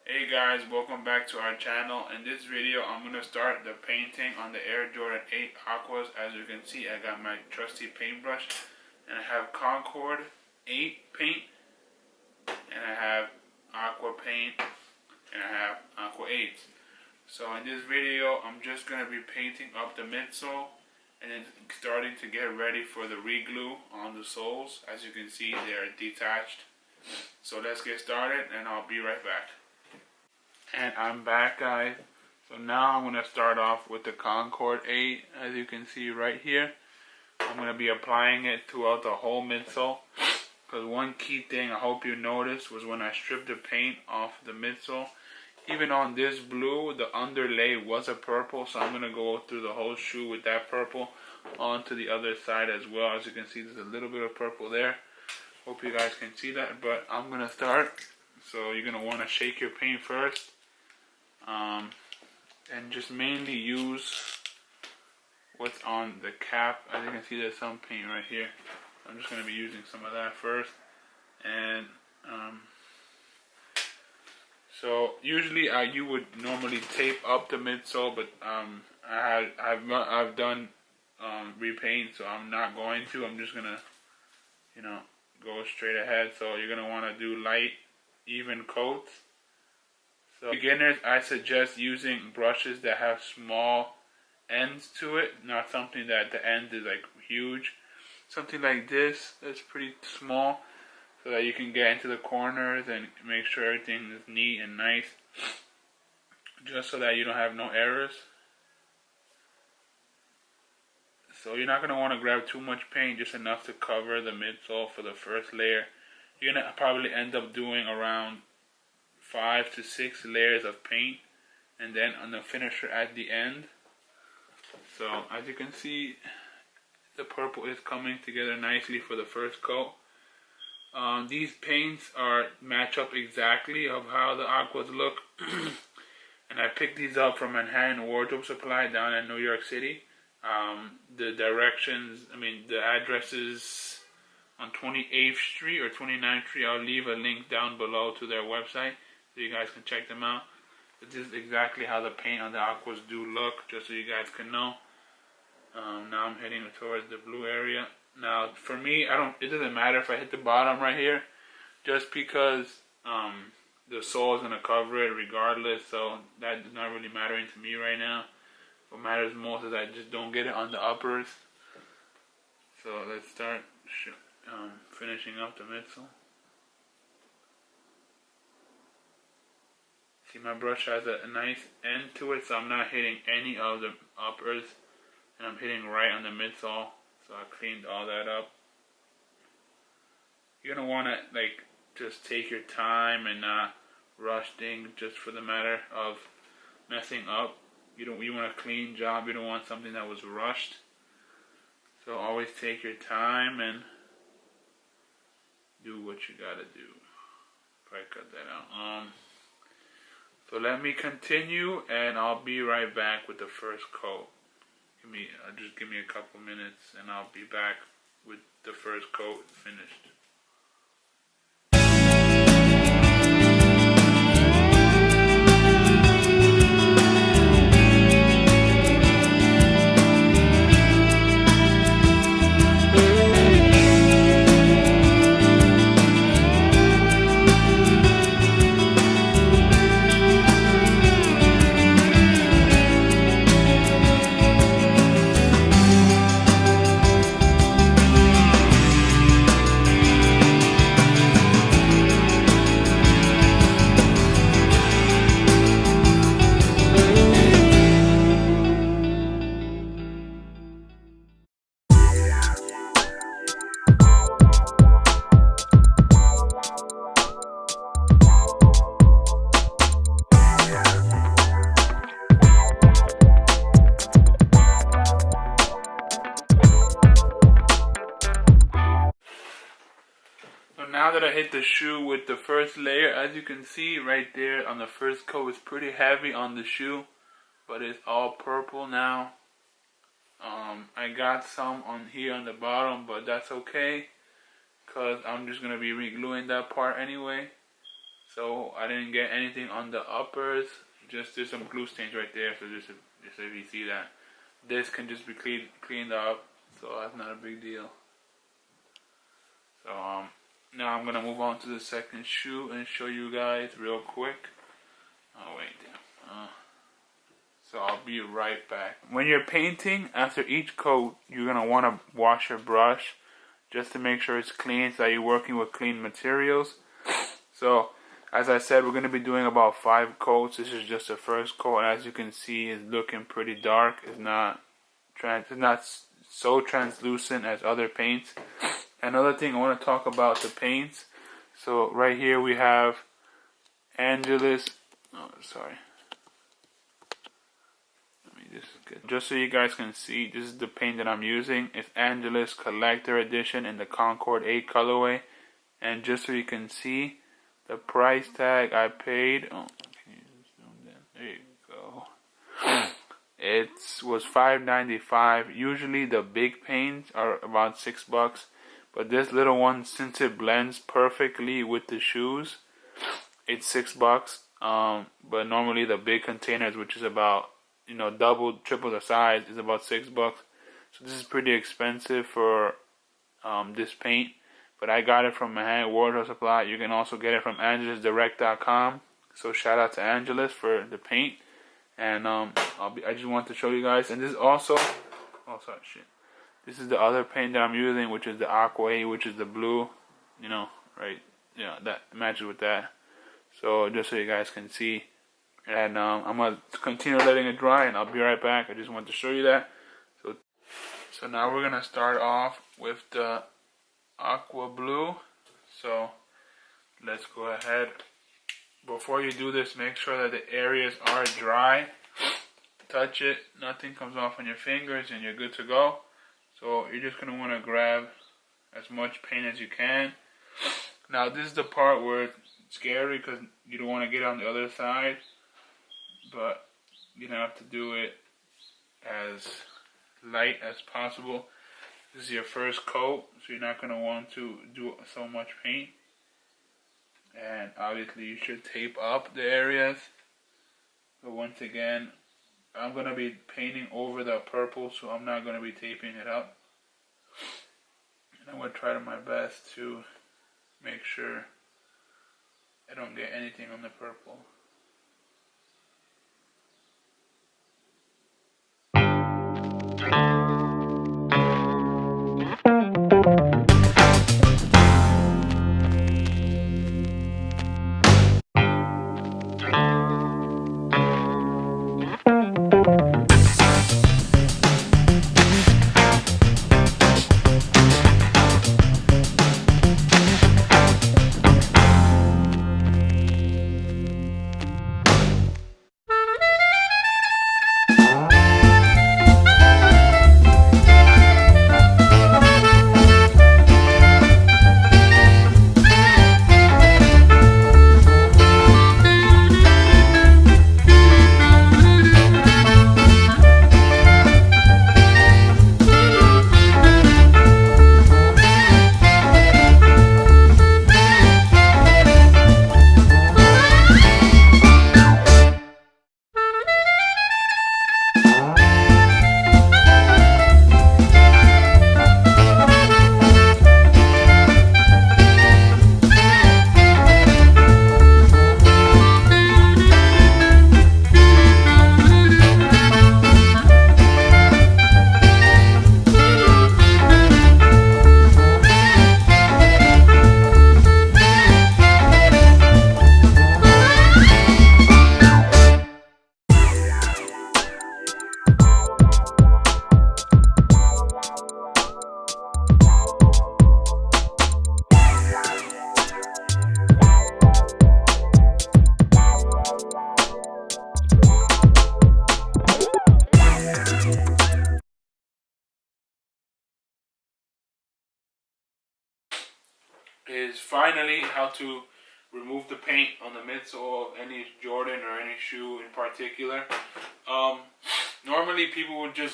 Hey guys, welcome back to our channel. In this video, I'm going to start the painting on the Air Jordan 8 Aquas. As you can see, I got my trusty paintbrush, and I have Concord 8 paint, and I have Aqua paint, and I have Aqua 8. So in this video, I'm just going to be painting up the midsole, and then starting to get ready for the re-glue on the soles. As you can see, they are detached. So let's get started, and I'll be right back. And I'm back, guys. So now I'm going to start off with the Concord 8, as you can see right here. I'm going to be applying it throughout the whole midsole. Because one key thing I hope you noticed was when I stripped the paint off the midsole, even on this blue, the underlay was a purple. So I'm going to go through the whole shoe with that purple onto the other side as well. As you can see, there's a little bit of purple there. Hope you guys can see that. But I'm going to start. So you're going to want to shake your paint first. And just mainly use what's on the cap. As you can see, there's some paint right here. I'm just going to be using some of that first. And so usually you would normally tape up the midsole, but I've done repaint, so I'm not going to. I'm just gonna go straight ahead. So you're gonna want to do light, even coats. So beginners, I suggest using brushes that have small ends to it, not something that the end is like huge. Something like this that's pretty small, so that you can get into the corners and make sure everything is neat and nice, just so that you don't have no errors. So you're not going to want to grab too much paint, just enough to cover the midsole for the first layer. You're going to probably end up doing around 5 to 6 layers of paint, and then on the finisher at the end. So as you can see, the purple is coming together nicely for the first coat. These paints match up exactly of how the aquas look. And I picked these up from Manhattan Wardrobe Supply down in New York City. The addresses on 28th Street or 29th Street. I'll leave a link down below to their website, so you guys can check them out. But this is exactly how the paint on the aquas do look, just so you guys can know. Now I'm heading towards the blue area. Now for me, it doesn't matter if I hit the bottom right here, just because the sole is going to cover it regardless, so that is not really mattering to me right now. What matters most is I just don't get it on the uppers. So let's start finishing up the midsole. See, my brush has a nice end to it, so I'm not hitting any of the uppers, and I'm hitting right on the midsole. So I cleaned all that up. You're gonna want to just take your time and not rush things just for the matter of messing up. You want a clean job. You don't want something that was rushed. So always take your time and do what you gotta do. Probably cut that out. So let me continue, and I'll be right back with the first coat. Just give me a couple minutes, and I'll be back with the first coat finished. Now that I hit the shoe with the first layer, as you can see right there on the first coat, it's pretty heavy on the shoe, but it's all purple now. I got some on here on the bottom, but that's okay, because I'm just going to be re-gluing that part anyway. So I didn't get anything on the uppers. Just there's some glue stains right there. So just if you see that, this can just be cleaned up. So that's not a big deal. So now I'm gonna move on to the second shoe and show you guys real quick. Oh wait, so I'll be right back. When you're painting, after each coat, you're gonna want to wash your brush just to make sure it's clean, so that you're working with clean materials. So as I said, we're gonna be doing about 5 coats. This is just the first coat, and as you can see, it's looking pretty dark. It's not so translucent as other paints. Another thing I want to talk about the paints. So right here we have Angelus. Oh, sorry. Just so you guys can see, this is the paint that I'm using. It's Angelus Collector Edition in the Concord 8 colorway. And just so you can see, the price tag I paid, oh, can you zoom in? There you go. It was $5.95. Usually the big paints are about $6, but this little one, since it blends perfectly with the shoes, it's $6. But normally the big containers, which is about double, triple the size, is about $6. So this is pretty expensive for this paint. But I got it from Manhattan Wardrobe Supply. You can also get it from AngelusDirect.com. So shout out to Angelus for the paint. And I just want to show you guys. And this is also, oh sorry, shit. This is the other paint that I'm using, which is the Aqua, which is the blue. Right? That matches with that. So just so you guys can see. And I'm going to continue letting it dry, and I'll be right back. I just want to show you that. So now we're going to start off with the Aqua Blue. So let's go ahead. Before you do this, make sure that the areas are dry. Touch it, nothing comes off on your fingers, and you're good to go. So you're just going to want to grab as much paint as you can. Now this is the part where it's scary because you don't want to get on the other side. But you have to do it as light as possible. This is your first coat, so you're not going to want to do so much paint. And obviously you should tape up the areas. But once again, I'm going to be painting over the purple, so I'm not going to be taping it up. And I'm going to try my best to make sure I don't get anything on the purple. Is finally how to remove the paint on the midsole of any Jordan or any shoe in particular. Normally people would just